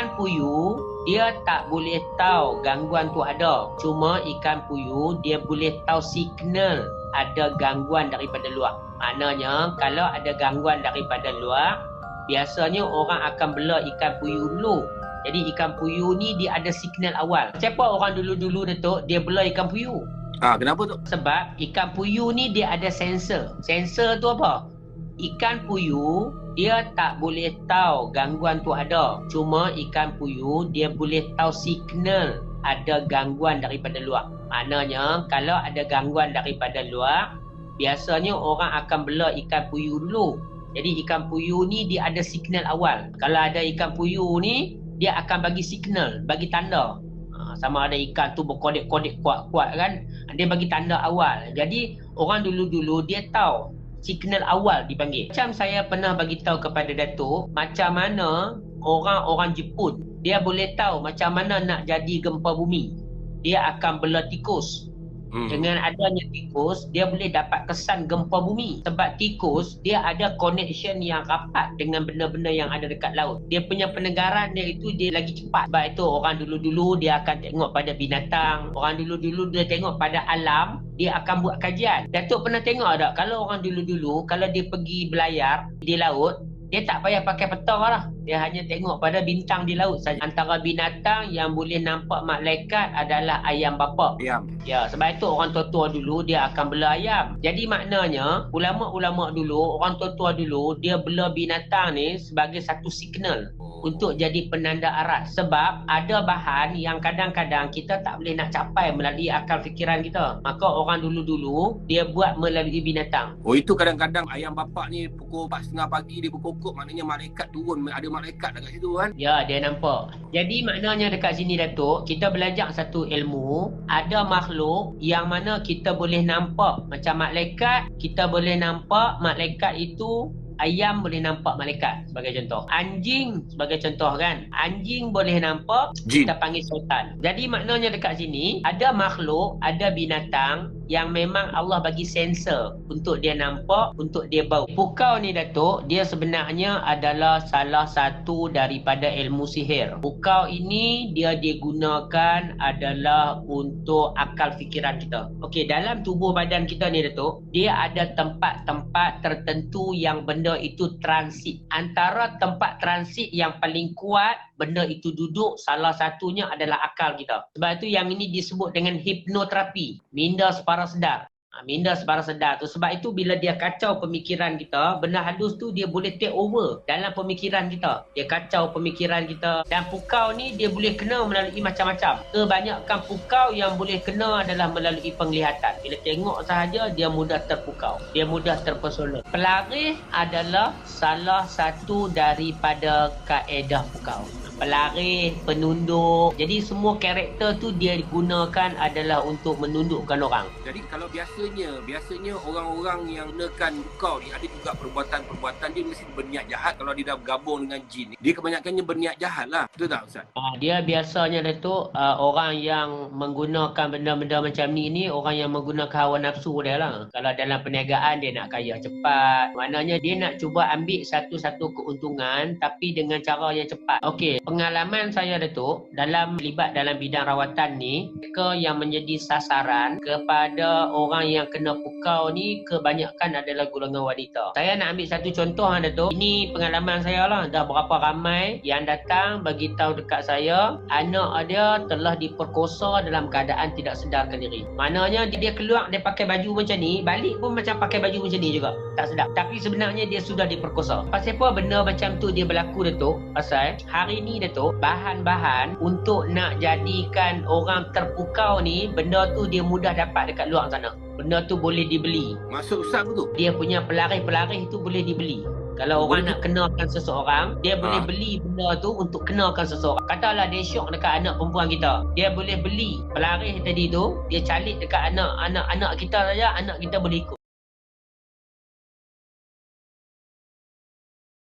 ikan puyuh dia tak boleh tahu gangguan tu ada. Cuma ikan puyuh dia boleh tahu signal ada gangguan daripada luar. Maknanya kalau ada gangguan daripada luar, biasanya orang akan bela ikan puyuh dulu. Jadi ikan puyuh ni dia ada signal awal. Siapa orang dulu-dulu Datuk dia bela ikan puyuh? Kenapa tu? Sebab ikan puyuh ni dia ada sensor. Sensor tu apa? Ikan puyuh dia tak boleh tahu gangguan tu ada. Cuma ikan puyuh dia boleh tahu signal ada gangguan daripada luar. Maknanya kalau ada gangguan daripada luar, biasanya orang akan bela ikan puyuh dulu. Jadi ikan puyuh ni dia ada signal awal. Kalau ada ikan puyuh ni, dia akan bagi signal, bagi tanda. Sama ada ikan tu berkodek-kodek kuat-kuat kan, dia bagi tanda awal. Jadi orang dulu-dulu dia tahu signal awal dipanggil. Macam saya pernah bagi tahu kepada Datuk, macam mana orang-orang Jepun dia boleh tahu macam mana nak jadi gempa bumi. Dia akan bela tikus. Dengan adanya tikus, dia boleh dapat kesan gempa bumi. Sebab tikus, dia ada connection yang rapat dengan benda-benda yang ada dekat laut. Dia punya penegaran dia itu dia lagi cepat. Sebab itu orang dulu-dulu dia akan tengok pada binatang. Orang dulu-dulu dia tengok pada alam, dia akan buat kajian. Datuk pernah tengok tak? Kalau orang dulu-dulu, kalau dia pergi belayar di laut, dia tak payah pakai peta lah. Dia hanya tengok pada bintang di laut saja. Antara binatang yang boleh nampak malaikat adalah ayam bapa. Ayam. Ya, sebab itu orang tua-tua dulu dia akan bela ayam. Jadi maknanya ulama-ulama dulu, orang tua-tua dulu dia bela binatang ni sebagai satu signal untuk jadi penanda arah. Sebab ada bahan yang kadang-kadang kita tak boleh nak capai melalui akal fikiran kita. Maka orang dulu-dulu dia buat melalui binatang. Itu kadang-kadang ayam bapak ni pukul 4.30 pagi dia berkokok, maknanya malaikat turun. Ada malaikat dekat situ kan? Ya, dia nampak. Jadi maknanya dekat sini Datuk, kita belajar satu ilmu. Ada makhluk yang mana kita boleh nampak macam malaikat. Kita boleh nampak malaikat itu. Ayam boleh nampak malaikat sebagai contoh. Anjing sebagai contoh kan. Anjing boleh nampak jin. Kita panggil syaitan. Jadi maknanya dekat sini ada makhluk, ada binatang yang memang Allah bagi sensor untuk dia nampak, untuk dia bau. Pukau ni Datuk, dia sebenarnya adalah salah satu daripada ilmu sihir. Pukau ini dia digunakan adalah untuk akal fikiran kita. Okey, dalam tubuh badan kita ni Datuk, dia ada tempat-tempat tertentu yang benda itu transit. Antara tempat transit yang paling kuat benda itu duduk, salah satunya adalah akal kita. Sebab itu yang ini disebut dengan hipnoterapi, minda separa sedar. Minda separa sedar tu. Sebab itu bila dia kacau pemikiran kita, benda halus tu dia boleh take over dalam pemikiran kita. Dia kacau pemikiran kita. Dan pukau ni dia boleh kena melalui macam-macam. Kebanyakan pukau yang boleh kena adalah melalui penglihatan. Bila tengok sahaja dia mudah terpukau, dia mudah terpesona. Pelarih adalah salah satu daripada kaedah pukau. Pelarih, penunduk. Jadi semua karakter tu dia digunakan adalah untuk menundukkan orang. Jadi kalau biasanya orang-orang yang gunakan pukau ni ada juga perbuatan-perbuatan dia mesti berniat jahat. Kalau dia dah bergabung dengan jin, dia kebanyakannya berniat jahat lah. Betul tak Ustaz? Dia biasanya Datuk, orang yang menggunakan benda-benda macam ni orang yang menggunakan hawa nafsu dia lah. Kalau dalam perniagaan dia nak kaya cepat. Maknanya dia nak cuba ambil satu-satu keuntungan tapi dengan cara yang cepat. Okey, pengalaman saya Datuk dalam libat dalam bidang rawatan ni, mereka yang menjadi sasaran kepada orang yang kena pukau ni kebanyakan adalah golongan wanita. Saya nak ambil satu contoh Datuk. Ini pengalaman saya lah. Dah berapa ramai yang datang bagi tahu dekat saya anak dia telah diperkosa dalam keadaan tidak sedarkan diri. Maknanya dia keluar, dia pakai baju macam ni, balik pun macam pakai baju macam ni juga. Tak sedap. Tapi sebenarnya dia sudah diperkosa. Pasal apa benda macam tu dia berlaku Datuk? Pasal hari ni Datuk, bahan-bahan untuk nak jadikan orang terpukau ni, benda tu dia mudah dapat dekat luar sana. Benda tu boleh dibeli. Maksud Ustaz tu? Dia punya pelarih-pelarih tu boleh dibeli. Kalau orang nak kenakan seseorang, dia boleh beli benda tu untuk kenakan seseorang. Katalah dia syok dekat anak perempuan kita, dia boleh beli pelarih tadi tu, dia calik dekat anak kita saja, anak kita boleh ikut.